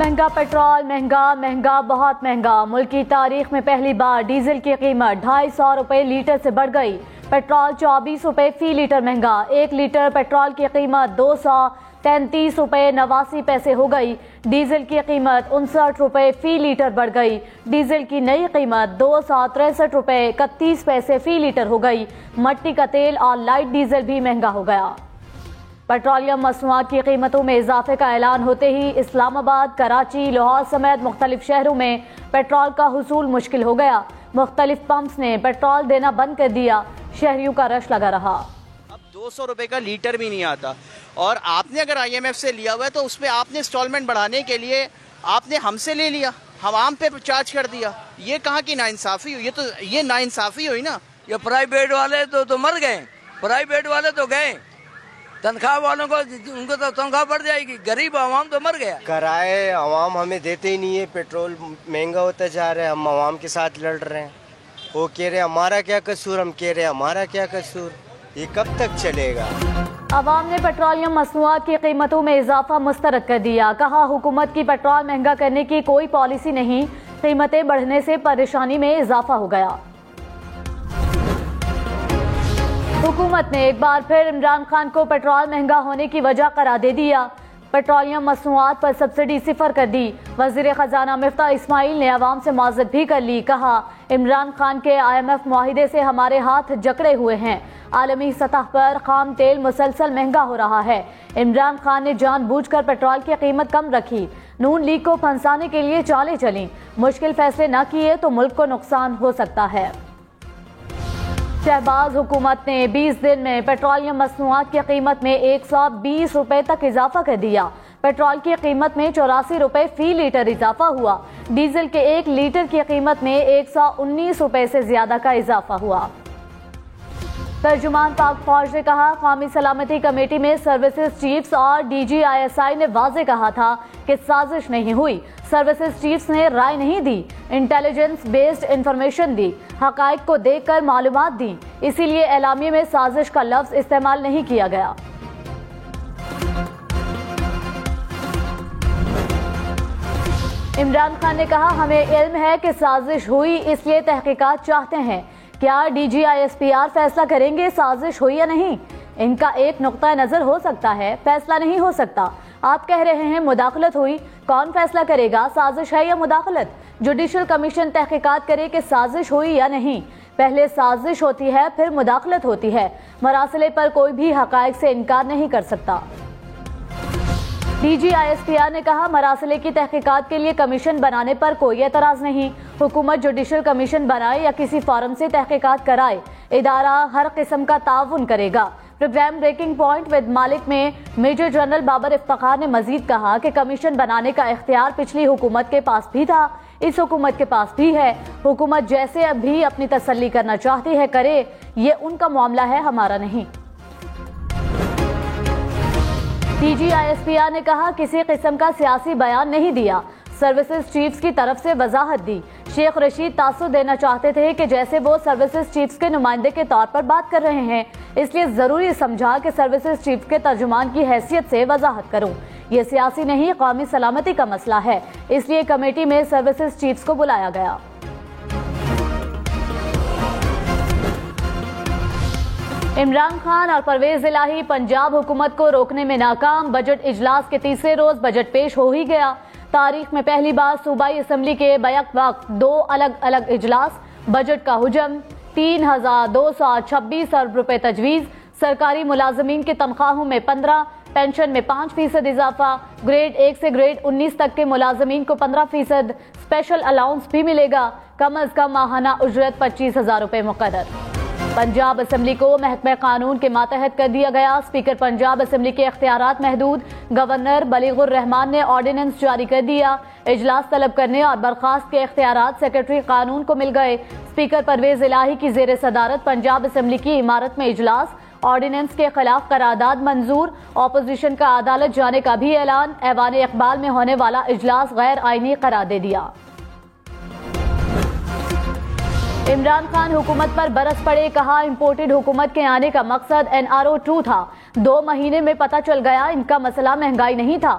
مہنگا پیٹرول، مہنگا بہت مہنگا۔ ملک کی تاریخ میں پہلی بار ڈیزل کی قیمت 250 روپے لیٹر سے بڑھ گئی۔ پیٹرول 24 روپے فی لیٹر مہنگا۔ 1 لیٹر پیٹرول کی قیمت 233 روپے 89 پیسے ہو گئی۔ ڈیزل کی قیمت 59 روپے فی لیٹر بڑھ گئی۔ ڈیزل کی نئی قیمت 263 روپے 31 پیسے فی لیٹر ہو گئی۔ مٹی کا تیل اور لائٹ ڈیزل بھی مہنگا ہو گیا۔ پیٹرولیم مصنوعات کی قیمتوں میں اضافے کا اعلان ہوتے ہی اسلام آباد، کراچی، لاہور سمیت مختلف شہروں میں پیٹرول کا حصول مشکل ہو گیا۔ مختلف پمپس نے پیٹرول دینا بند کر دیا۔ شہریوں کا رش لگا رہا۔ اب 200 روپے کا لیٹر بھی نہیں آتا، اور آپ نے اگر IMF سے لیا ہوا ہے تو اس پہ آپ نے انسٹالمنٹ بڑھانے کے لیے آپ نے ہم سے لے لیا، عوام پہ چارج کر دیا۔ یہ کہاں کی ناانصافی ہوئی؟ یہ ناانصافی ہوئی نا۔ یہ پرائیویٹ والے تو مر گئے، پرائیویٹ والے تو گئے، تنخواہ والوں کو ان کو تو تنخواہ بڑھ جائے گی، غریب عوام تو مر گیا۔ کرائے عوام ہمیں دیتے ہی نہیں ہے، پیٹرول مہنگا ہوتا جا رہا ہے، ہم عوام کے ساتھ لڑ رہے ہیں۔ وہ کہہ رہے ہمارا کیا قصور، ہم کہہ رہے ہمارا کیا قصور۔ یہ کب تک چلے گا؟ عوام نے پیٹرولیم مصنوعات کی قیمتوں میں اضافہ مسترد کر دیا۔ کہا حکومت کی پیٹرول مہنگا کرنے کی کوئی پالیسی نہیں، قیمتیں بڑھنے سے پریشانی میں اضافہ ہو گیا۔ حکومت نے ایک بار پھر عمران خان کو پیٹرول مہنگا ہونے کی وجہ قرار دے دیا۔ پیٹرولیم مصنوعات پر سبسڈی 0 کر دی۔ وزیر خزانہ مفتاح اسماعیل نے عوام سے معذرت بھی کر لی۔ کہا عمران خان کے IMF معاہدے سے ہمارے ہاتھ جکڑے ہوئے ہیں۔ عالمی سطح پر خام تیل مسلسل مہنگا ہو رہا ہے۔ عمران خان نے جان بوجھ کر پیٹرول کی قیمت کم رکھی۔ نون لیگ کو پھنسانے کے لیے چالیں چلیں۔ مشکل فیصلے نہ کیے تو ملک کو نقصان ہو سکتا ہے۔ شہباز حکومت نے 20 دن میں پیٹرولیم مصنوعات کی قیمت میں 120 روپے تک اضافہ کر دیا۔ پیٹرول کی قیمت میں 84 روپے فی لیٹر اضافہ ہوا۔ ڈیزل کے 1 لیٹر کی قیمت میں 119 روپے سے زیادہ کا اضافہ ہوا۔ ترجمان پاک فوج نے کہا قومی سلامتی کمیٹی میں سروسز چیفز اور DGISI نے واضح کہا تھا کہ سازش نہیں ہوئی۔ سروسز چیفز نے رائے نہیں دی، انٹیلیجنس بیسڈ انفارمیشن دی، حقائق کو دیکھ کر معلومات دی، اسی لیے اعلامیے میں سازش کا لفظ استعمال نہیں کیا گیا۔ عمران خان نے کہا ہمیں علم ہے کہ سازش ہوئی، اس لیے تحقیقات چاہتے ہیں۔ کیا DGISPR فیصلہ کریں گے سازش ہوئی یا نہیں؟ ان کا ایک نقطہ نظر ہو سکتا ہے، فیصلہ نہیں ہو سکتا۔ آپ کہہ رہے ہیں مداخلت ہوئی، کون فیصلہ کرے گا سازش ہے یا مداخلت؟ جوڈیشل کمیشن تحقیقات کرے کہ سازش ہوئی یا نہیں۔ پہلے سازش ہوتی ہے پھر مداخلت ہوتی ہے۔ مراسلے پر کوئی بھی حقائق سے انکار نہیں کر سکتا۔ DGISPR نے کہا مراسلے کی تحقیقات کے لیے کمیشن بنانے پر کوئی اعتراض نہیں۔ حکومت جوڈیشل کمیشن بنائے یا کسی فورم سے تحقیقات کرائے، ادارہ ہر قسم کا تعاون کرے گا۔ پروگرام بریکنگ پوائنٹ ود مالک میں میجر جنرل بابر افتخار نے مزید کہا کہ کمیشن بنانے کا اختیار پچھلی حکومت کے پاس بھی تھا، اس حکومت کے پاس بھی ہے۔ حکومت جیسے بھی اپنی تسلی کرنا چاہتی ہے کرے، یہ ان کا معاملہ ہے، ہمارا نہیں۔ DGISPR نے کہا کسی قسم کا سیاسی بیان نہیں دیا، سروسز چیفز کی طرف سے وضاحت دی۔ شیخ رشید تاثر دینا چاہتے تھے کہ جیسے وہ سروسز چیفز کے نمائندے کے طور پر بات کر رہے ہیں، اس لیے ضروری سمجھا کہ سروسز چیف کے ترجمان کی حیثیت سے وضاحت کروں۔ یہ سیاسی نہیں، قومی سلامتی کا مسئلہ ہے، اس لیے کمیٹی میں سروسز چیفز کو بلایا گیا۔ عمران خان اور پرویز الہی پنجاب حکومت کو روکنے میں ناکام۔ بجٹ اجلاس کے تیسرے روز بجٹ پیش ہو ہی گیا۔ تاریخ میں پہلی بار صوبائی اسمبلی کے بیک وقت 2 الگ الگ اجلاس۔ بجٹ کا حجم 3226 ارب روپے تجویز۔ سرکاری ملازمین کی تنخواہوں میں 15، پینشن میں 5% اضافہ، گریڈ 1 سے گریڈ 19 تک کے ملازمین کو 15%، اسپیشل الاؤنس بھی ملے گا۔ کم از کم ماہانہ اجرت 25,000 روپے مقرر۔ پنجاب اسمبلی کو محکمہ قانون کے ماتحت کر دیا گیا۔ اسپیکر پنجاب اسمبلی کے اختیارات محدود۔ گورنر بلیغ الرحمان نے آرڈیننس جاری کر دیا۔ اجلاس طلب کرنے اور برخاست کے اختیارات سیکرٹری قانون کو مل گئے۔ اسپیکر پرویز الہی کی زیر صدارت پنجاب اسمبلی کی عمارت میں اجلاس۔ آرڈیننس کے خلاف قرارداد منظور۔ اپوزیشن کا عدالت جانے کا بھی اعلان۔ ایوان اقبال میں ہونے والا اجلاس غیر آئینی قرار دے دیا۔ عمران خان حکومت پر برس پڑے، کہا امپورٹڈ حکومت کے آنے کا مقصد NRO 2 تھا۔ 2 مہینے میں پتہ چل گیا ان کا مسئلہ مہنگائی نہیں تھا۔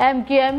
MQM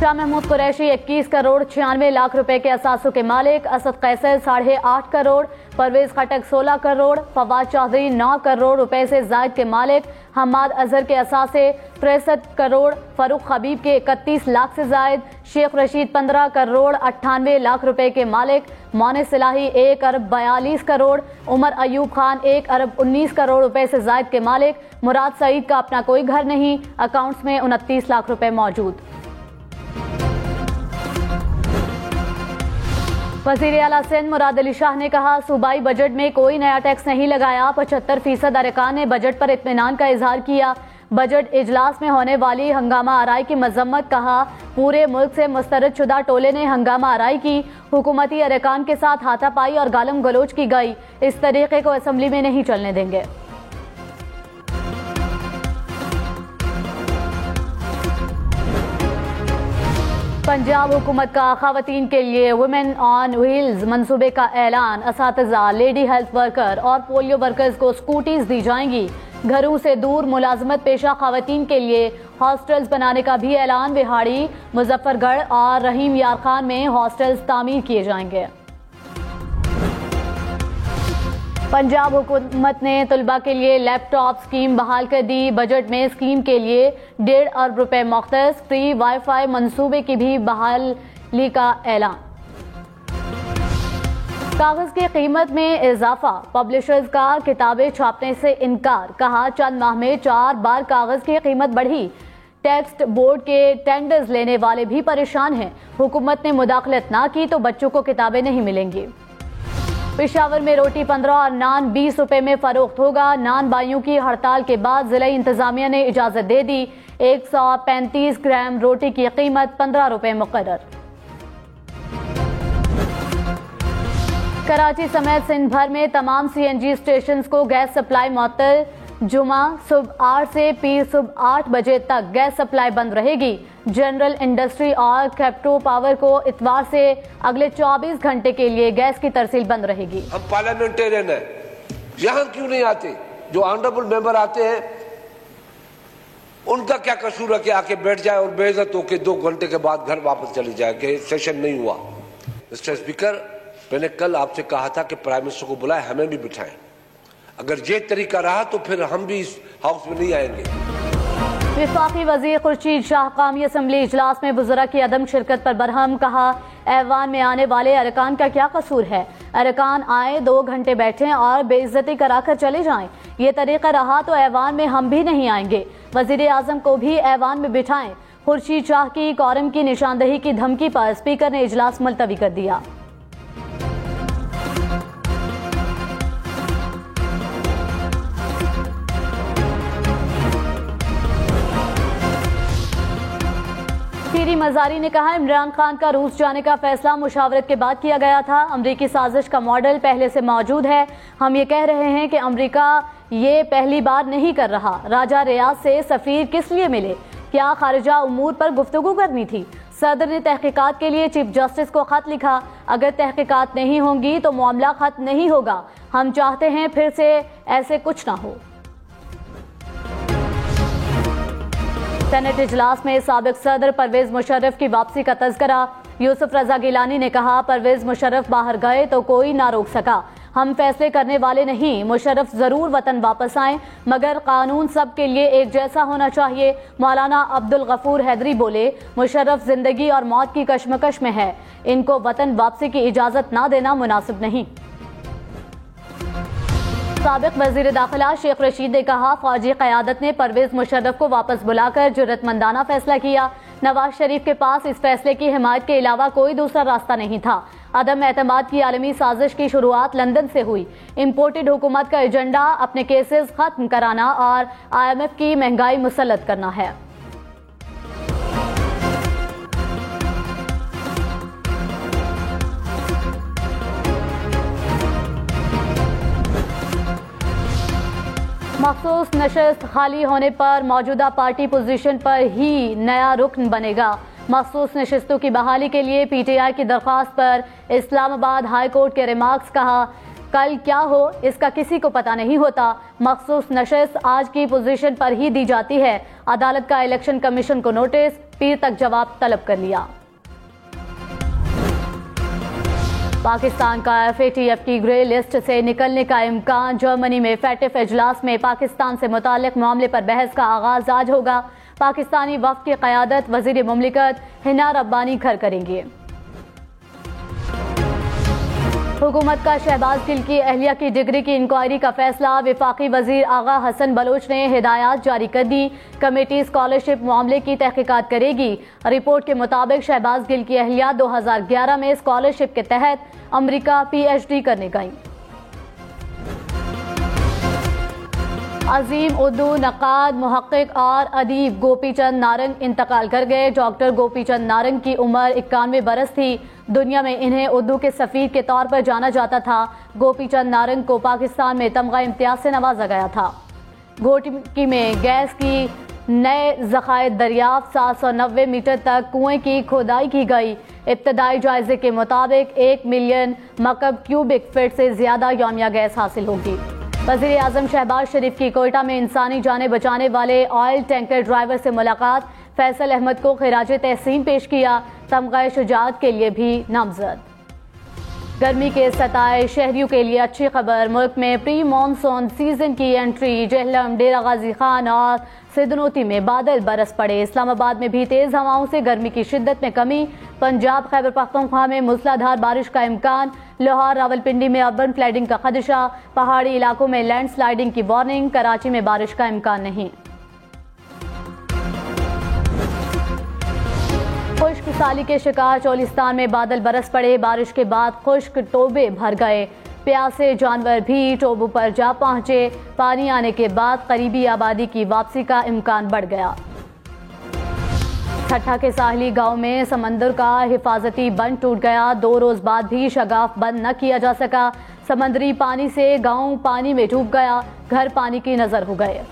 شاہ محمود قریشی 21 کروڑ 96 لاکھ روپے کے اثاثوں کے مالک، اسد قیصر 8.5 کروڑ، پرویز خٹک 16 کروڑ، فواد چودھری 9 کروڑ روپے سے زائد کے مالک، حماد اظہر کے اثاثے 63 کروڑ، فاروق حبیب کے 31 لاکھ سے زائد، شیخ رشید 15 کروڑ 98 لاکھ روپے کے مالک، مونس الہی 1 ارب 42 کروڑ، عمر ایوب خان 1 ارب 19 کروڑ روپے سے زائد کے مالک، مراد سعید کا اپنا کوئی گھر نہیں، اکاؤنٹس میں 29 لاکھ روپے موجود۔ وزیر اعلیٰ سندھ مراد علی شاہ نے کہا، صوبائی بجٹ میں کوئی نیا ٹیکس نہیں لگایا، 75% ارکان نے بجٹ پر اطمینان کا اظہار کیا۔ بجٹ اجلاس میں ہونے والی ہنگامہ آرائی کی مذمت، کہا پورے ملک سے مسترد شدہ ٹولے نے ہنگامہ آرائی کی، حکومتی ارکان کے ساتھ ہاتھا پائی اور گالم گلوچ کی گئی، اس طریقے کو اسمبلی میں نہیں چلنے دیں گے۔ پنجاب حکومت کا خواتین کے لیے ویمن آن ویلز منصوبے کا اعلان، اساتذہ، لیڈی ہیلتھ ورکر اور پولیو ورکرز کو سکوٹیز دی جائیں گی۔ گھروں سے دور ملازمت پیشہ خواتین کے لیے ہاسٹلز بنانے کا بھی اعلان، بہاڑی، مظفر گڑھ اور رحیم یار خان میں ہاسٹلز تعمیر کیے جائیں گے۔ پنجاب حکومت نے طلباء کے لیے لیپ ٹاپ اسکیم بحال کر دی، بجٹ میں اسکیم کے لیے 1.5 ارب روپے مختص، فری وائی فائی منصوبے کی بھی بحالی کا اعلان۔ کاغذ کی قیمت میں اضافہ، پبلشرز کا کتابیں چھاپنے سے انکار، کہا چند ماہ میں 4 بار کاغذ کی قیمت بڑھی، ٹیکسٹ بورڈ کے ٹینڈرز لینے والے بھی پریشان ہیں، حکومت نے مداخلت نہ کی تو بچوں کو کتابیں نہیں ملیں گی۔ پشاور میں روٹی 15 اور نان 20 روپے میں فروخت ہوگا، نان بائیوں کی ہڑتال کے بعد ضلعی انتظامیہ نے اجازت دے دی، 135 گرام روٹی کی قیمت 15 روپے مقرر۔ کراچی سمیت سندھ بھر میں تمام سی این جی اسٹیشنز کو گیس سپلائی معطل، جمعہ صبح 8 سے پیر صبح 8 بجے تک گیس سپلائی بند رہے گی۔ جنرل انڈسٹری اور کیپٹو پاور کو اتوار سے اگلے 24 گھنٹے کے لیے گیس کی ترسیل بند رہے گی۔ ہم پارلیمنٹیرین ہیں، یہاں کیوں نہیں آتے؟ جو آنریبل ممبر آتے ہیں ان کا کیا قصور ہے کہ آ کے بیٹھ جائے اور بے عزت ہو کے 2 گھنٹے کے بعد گھر واپس چلے جائے کہ سیشن نہیں ہوا؟ مسٹر اسپیکر، میں نے کل آپ سے کہا تھا کہ پرائم منسٹر کو بلائے، ہمیں بھی بٹھائیں۔ اگر یہ طریقہ رہا تو پھر ہم بھی اس ہاؤس میں نہیں آئیں گے۔ وفاقی وزیر خورشید شاہ قومی اسمبلی اجلاس میں وزراء کی عدم شرکت پر برہم، کہا ایوان میں آنے والے ارکان کا کیا قصور ہے؟ ارکان آئیں 2 گھنٹے بیٹھیں اور بے عزتی کرا کر چلے جائیں، یہ طریقہ رہا تو ایوان میں ہم بھی نہیں آئیں گے، وزیر اعظم کو بھی ایوان میں بٹھائیں۔ خورشید شاہ کی کورم کی نشاندہی کی دھمکی پر اسپیکر نے اجلاس ملتوی کر دیا۔ پیری مزاری نے کہا عمران خان کا روس جانے کا فیصلہ مشاورت کے بعد کیا گیا تھا، امریکی سازش کا ماڈل پہلے سے موجود ہے، ہم یہ کہہ رہے ہیں کہ امریکہ یہ پہلی بار نہیں کر رہا۔ راجہ ریاض سے سفیر کس لیے ملے؟ کیا خارجہ امور پر گفتگو کرنی تھی؟ صدر نے تحقیقات کے لیے چیف جسٹس کو خط لکھا، اگر تحقیقات نہیں ہوں گی تو معاملہ ختم نہیں ہوگا، ہم چاہتے ہیں پھر سے ایسے کچھ نہ ہو۔ سینٹ اجلاس میں سابق صدر پرویز مشرف کی واپسی کا تذکرہ، یوسف رضا گیلانی نے کہا پرویز مشرف باہر گئے تو کوئی نہ روک سکا، ہم فیصلے کرنے والے نہیں، مشرف ضرور وطن واپس آئیں مگر قانون سب کے لیے ایک جیسا ہونا چاہیے۔ مولانا عبدالغفور حیدری بولے مشرف زندگی اور موت کی کشمکش میں ہے، ان کو وطن واپسی کی اجازت نہ دینا مناسب نہیں۔ سابق وزیر داخلہ شیخ رشید نے کہا فوجی قیادت نے پرویز مشرف کو واپس بلا کر جرأت مندانہ فیصلہ کیا، نواز شریف کے پاس اس فیصلے کی حمایت کے علاوہ کوئی دوسرا راستہ نہیں تھا۔ عدم اعتماد کی عالمی سازش کی شروعات لندن سے ہوئی، امپورٹڈ حکومت کا ایجنڈا اپنے کیسز ختم کرانا اور IMF کی مہنگائی مسلط کرنا ہے۔ مخصوص نشست خالی ہونے پر موجودہ پارٹی پوزیشن پر ہی نیا رکن بنے گا، مخصوص نشستوں کی بحالی کے لیے PTI کی درخواست پر اسلام آباد ہائی کورٹ کے ریمارکس، کہا کل کیا ہو اس کا کسی کو پتہ نہیں ہوتا. مخصوص نشست آج کی پوزیشن پر ہی دی جاتی ہے. عدالت کا الیکشن کمیشن کو نوٹس, پیر تک جواب طلب کر لیا. پاکستان کا FATF کی گرے لسٹ سے نکلنے کا امکان. جرمنی میں FATF اجلاس میں پاکستان سے متعلق معاملے پر بحث کا آغاز آج ہوگا. پاکستانی وفد کی قیادت وزیر مملکت حنا ربانی گھر کریں گے. حکومت کا شہباز گل کی اہلیہ کی ڈگری کی انکوائری کا فیصلہ. وفاقی وزیر آغا حسن بلوچ نے ہدایات جاری کر دی. کمیٹی اسکالرشپ معاملے کی تحقیقات کرے گی. رپورٹ کے مطابق شہباز گل کی اہلیہ 2011 میں اسکالرشپ کے تحت امریکہ PhD کرنے گئیں. عظیم اردو نقاد, محقق اور ادیب گوپی چند نارنگ انتقال کر گئے. ڈاکٹر گوپی چند نارنگ کی عمر 91 برس تھی. دنیا میں انہیں اردو کے سفیر کے طور پر جانا جاتا تھا. گوپی چند نارنگ کو پاکستان میں تمغہ امتیاز سے نوازا گیا تھا. گھوٹکی میں گیس کی نئے ذخائر دریافت. 790 میٹر تک کنویں کی کھودائی کی گئی. ابتدائی جائزے کے مطابق 1 ملین مکعب کیوبک فٹ سے زیادہ یومیہ گیس حاصل ہوگی. وزیر اعظم شہباز شریف کی کوئٹہ میں انسانی جانیں بچانے والے آئل ٹینکر ڈرائیور سے ملاقات. فیصل احمد کو خراج تحسین پیش کیا. تمغہ شجاعت کے لیے بھی نامزد. گرمی کے ستائے شہریوں کے لیے اچھی خبر. ملک میں پری مانسون سیزن کی انٹری. جہلم, ڈیرہ غازی خان اور سدنوتی میں بادل برس پڑے. اسلام آباد میں بھی تیز ہواؤں سے گرمی کی شدت میں کمی. پنجاب خیبر پختونخوا میں موسلادھار بارش کا امکان. لاہور راولپنڈی میں اربن فلڈنگ کا خدشہ. پہاڑی علاقوں میں لینڈ سلائیڈنگ کی وارننگ. کراچی میں بارش کا امکان نہیں. خشک سالی کے شکار چولستان میں بادل برس پڑے. بارش کے بعد خشک ٹوبے بھر گئے. پیاسے جانور بھی ٹوبوں پر جا پہنچے. پانی آنے کے بعد قریبی آبادی کی واپسی کا امکان بڑھ گیا. ٹھٹھا کے ساحلی گاؤں میں سمندر کا حفاظتی بند ٹوٹ گیا. 2 روز بعد بھی شگاف بند نہ کیا جا سکا. سمندری پانی سے گاؤں پانی میں ڈوب گیا. گھر پانی کی نظر ہو گئے.